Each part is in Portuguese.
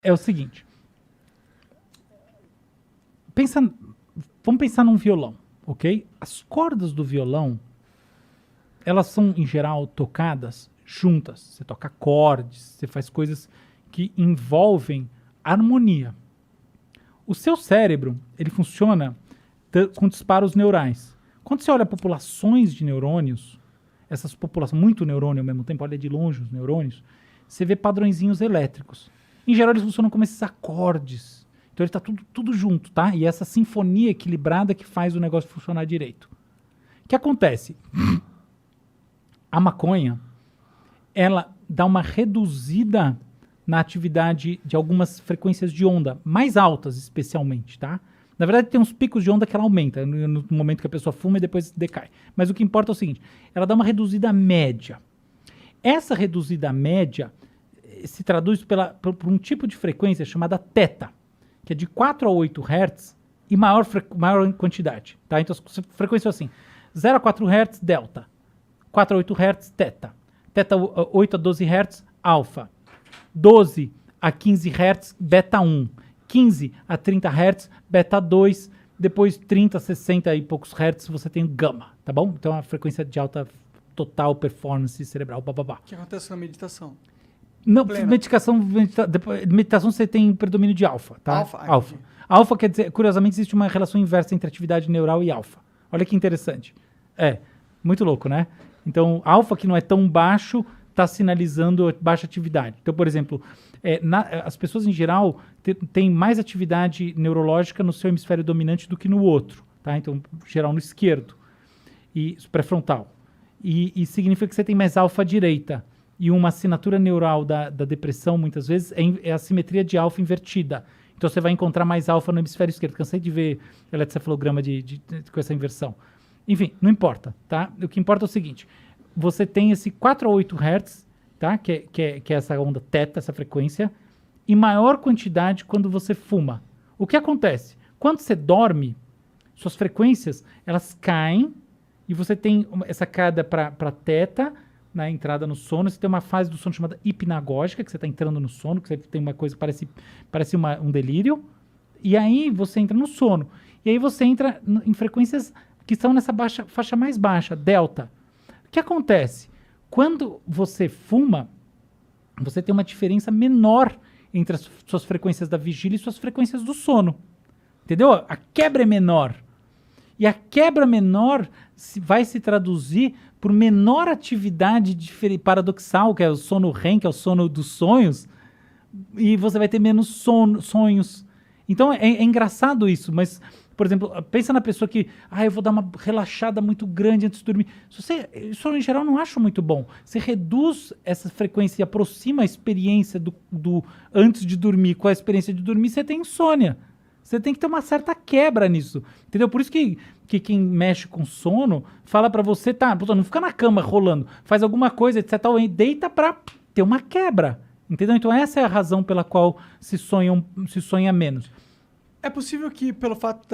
É o seguinte. Vamos pensar num violão, ok? As cordas do violão, elas são, em geral, tocadas juntas. Você toca acordes, você faz coisas que envolvem harmonia. O seu cérebro, ele funciona com disparos neurais. Quando você olha populações de neurônios, essas populações, muito neurônio ao mesmo tempo, olha de longe os neurônios, você vê padrõezinhos elétricos. Em geral, eles funcionam como esses acordes. Então, ele está tudo junto, tá? E essa sinfonia equilibrada que faz o negócio funcionar direito. O que acontece? A maconha, ela dá uma reduzida na atividade de algumas frequências de onda, mais altas especialmente, tá? Na verdade, tem uns picos de onda que ela aumenta no momento que a pessoa fuma e depois decai. Mas o que importa é o seguinte, ela dá uma reduzida média. Essa reduzida média se traduz por um tipo de frequência chamada θ, que é de 4 a 8 Hz e maior quantidade. Tá? Então, as frequências são assim, 0 a 4 Hz, delta. 4 a 8 Hz, θ. θ 8 a 12 Hz, alfa. 12 a 15 Hz, beta 1. 15 a 30 Hz, beta 2. Depois 30 a 60 e poucos Hz, você tem gama, tá bom? Então, a frequência de alta total performance cerebral, bababá. O que acontece na meditação? Não, meditação você tem predomínio de alfa, tá? Alfa. Alfa quer dizer, curiosamente, existe uma relação inversa entre atividade neural e alfa. Olha que interessante. Muito louco, né? Então, alfa, que não é tão baixo, está sinalizando baixa atividade. Então, por exemplo, as pessoas em geral têm mais atividade neurológica no seu hemisfério dominante do que no outro, tá? Então, em geral, no esquerdo, e pré-frontal. E significa que você tem mais alfa à direita. E uma assinatura neural da depressão, muitas vezes, é a simetria de alfa invertida. Então, você vai encontrar mais alfa no hemisfério esquerdo. Cansei de ver eletrocefalograma com essa inversão. Enfim, não importa, tá? O que importa é o seguinte. Você tem esse 4 a 8 Hz, tá? Que é essa onda θ, essa frequência, em maior quantidade quando você fuma. O que acontece? Quando você dorme, suas frequências, elas caem e você tem essa queda para θ, na entrada no sono, você tem uma fase do sono chamada hipnagógica, que você está entrando no sono, que você tem uma coisa que parece um delírio, e aí você entra no sono. E aí você entra em frequências que estão nessa faixa mais baixa, delta. O que acontece? Quando você fuma, você tem uma diferença menor entre as suas frequências da vigília e suas frequências do sono. Entendeu? A quebra é menor. E a quebra menor vai se traduzir por menor atividade paradoxal, que é o sono REM, que é o sono dos sonhos, e você vai ter menos sonhos. Então é engraçado isso, mas, por exemplo, pensa na pessoa que, eu vou dar uma relaxada muito grande antes de dormir. Isso em geral não acho muito bom. Você reduz essa frequência e aproxima a experiência do antes de dormir com a experiência de dormir, você tem insônia. Você tem que ter uma certa quebra nisso, entendeu? Por isso que quem mexe com sono fala pra você, não fica na cama rolando, faz alguma coisa, etc. Deita pra ter uma quebra, entendeu? Então essa é a razão pela qual se sonha menos. É possível que pelo fato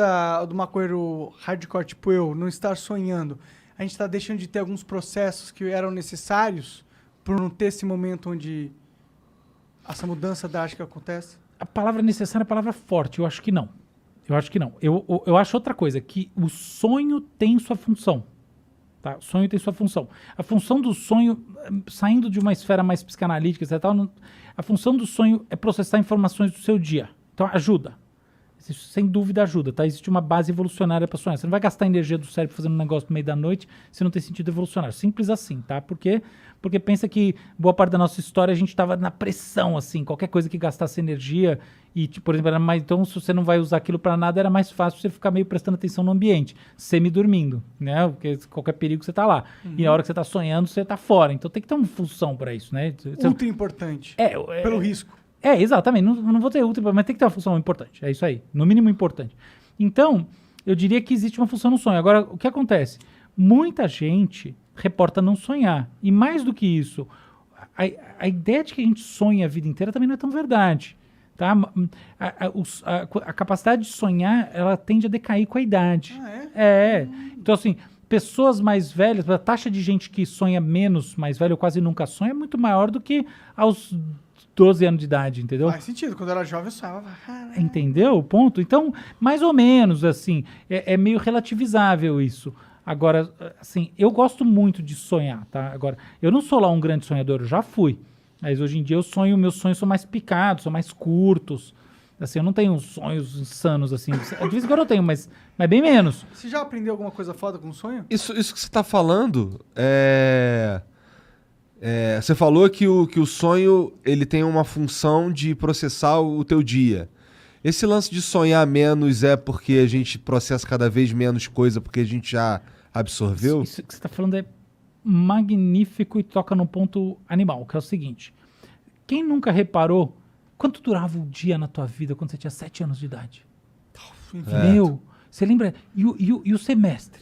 do maconheiro hardcore tipo eu não estar sonhando, a gente está deixando de ter alguns processos que eram necessários por não ter esse momento onde essa mudança drástica acontece? A palavra necessária é a palavra forte, eu acho que não. Eu acho outra coisa, que o sonho tem sua função. Tá? O sonho tem sua função. A função do sonho, saindo de uma esfera mais psicanalítica, etc., a função do sonho é processar informações do seu dia. Então ajuda. Isso, sem dúvida ajuda, tá? Existe uma base evolucionária para sonhar. Você não vai gastar energia do cérebro fazendo um negócio no meio da noite se não tem sentido evolucionário. Simples assim, tá? Porque pensa que boa parte da nossa história a gente estava na pressão, assim. Qualquer coisa que gastasse energia e, por exemplo, era mais, então se você não vai usar aquilo para nada, era mais fácil você ficar meio prestando atenção no ambiente, semi-dormindo, né? Porque qualquer perigo você tá lá. E na hora que você tá sonhando, você tá fora. Então tem que ter uma função para isso, né? Ultra importante. Pelo risco. Exatamente. Não vou ter ultra, mas tem que ter uma função importante. É isso aí. No mínimo importante. Então, eu diria que existe uma função no sonho. Agora, o que acontece? Muita gente reporta não sonhar. E mais do que isso, a ideia de que a gente sonha a vida inteira também não é tão verdade. Tá? A capacidade de sonhar, ela tende a decair com a idade. Então, assim, pessoas mais velhas, a taxa de gente que sonha menos, mais velho, ou quase nunca sonha, é muito maior do que aos 12 anos de idade, entendeu? Faz sentido, quando eu era jovem eu sonhava. Entendeu o ponto? Então, mais ou menos, assim, é meio relativizável isso. Agora, assim, eu gosto muito de sonhar, tá? Agora, eu não sou lá um grande sonhador, eu já fui. Mas hoje em dia meus sonhos são mais picados, são mais curtos. Assim, eu não tenho sonhos insanos, assim. De vez em quando eu tenho, mas bem menos. Você já aprendeu alguma coisa foda com sonho? Isso que você tá falando você falou que o sonho ele tem uma função de processar o teu dia. Esse lance de sonhar menos é porque a gente processa cada vez menos coisa porque a gente já absorveu? Isso que você está falando é magnífico e toca no ponto animal, que é o seguinte. Quem nunca reparou quanto durava o dia na tua vida quando você tinha 7 anos de idade? Meu, você lembra? E o semestre?